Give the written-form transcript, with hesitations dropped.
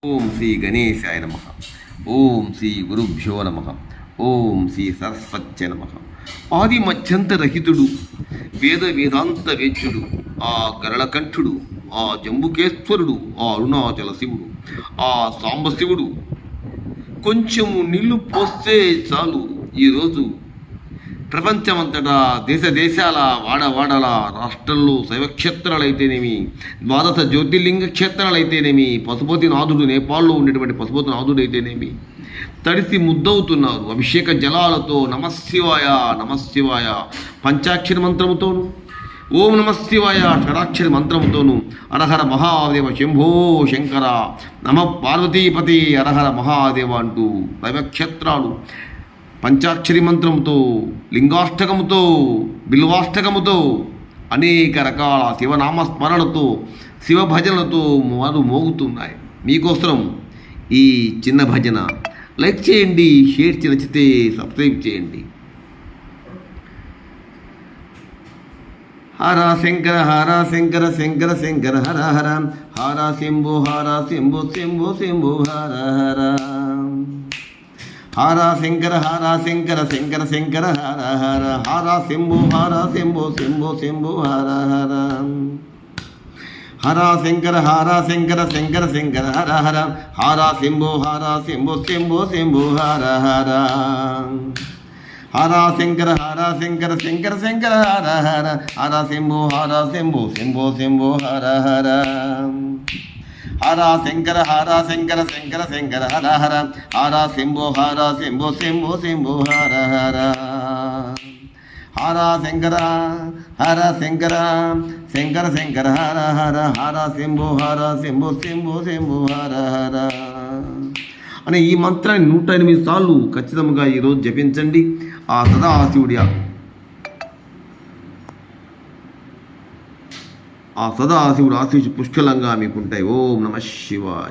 ఓం శ్రీ గణేశాయ నమః. ఓం శ్రీ గురుభ్యో నమః. ఓం శ్రీ సరస్వత్య నమః. ఆది మధ్యంతరహితుడు, వేద వేదాంత వేద్యుడు, ఆ గరళకంఠుడు, ఆ జంబుకేశ్వరుడు, ఆ అరుణాచల శివుడు, ఆ సాంబశివుడు కొంచెము నీళ్లు పోస్తే చాలు ఈరోజు ప్రపంచమంతటా దేశ దేశాల వాడవాడల రాష్ట్రంలో శైవక్షేత్రాలైతేనేమి, ద్వాదశ జ్యోతిర్లింగ క్షేత్రాలైతేనేమి, పశుపతి నాథుడు నేపాల్లో ఉండేటువంటి పశుపతి నాథుడు అయితేనేమి తడిసి ముద్దవుతున్నారు. అభిషేక జలాలతో నమశివాయ నమశివాయ పంచాక్షరి మంత్రముతోను, ఓం నమశివాయ షడాక్షరి మంత్రముతోను, హరహర మహాదేవ శంభో శంకర నమ పార్వతీపతి హరహర మహాదేవ అంటూ దైవక్షేత్రాలు పంచాక్షరి మంత్రముతో, లింగాష్టకముతో, బిల్వాష్టకముతో, అనేక రకాల శివనామస్మరణతో, శివభజనలతో వారు మోగుతున్నాయి. మీకోసం ఈ చిన్న భజన లైక్ చేయండి, షేర్ నచ్చితే సబ్స్క్రైబ్ చేయండి. హర శంకర హర శంకర శంకర శంకర హర హర, హర శంభో శంభో శంభో హర హర. హర శంకర శంకర శంకర హర హర, హర శంభో శంభో శంభో హర హర. హర శంకర శంకర హర హర, హర శంభో శంభో శంభో హర హర. హర శంకర శంకర హర హర, హర శంభో శంభో శంభో హర హర. హర శంకర శంకర హర హర, హర శంభో శంభో శంభో హర హర. హర శంకర శంకర హర హర, హర శంభో శంభో శంభో హర హర అనే ఈ మంత్రాన్ని 108 సార్లు ఖచ్చితంగా ఈరోజు జపించండి. ఆ సదాశివుడి సదాశివుడు ఆశీస్సు పుష్కలంగా మీకుంటాయి. ఓం నమః శివాయ.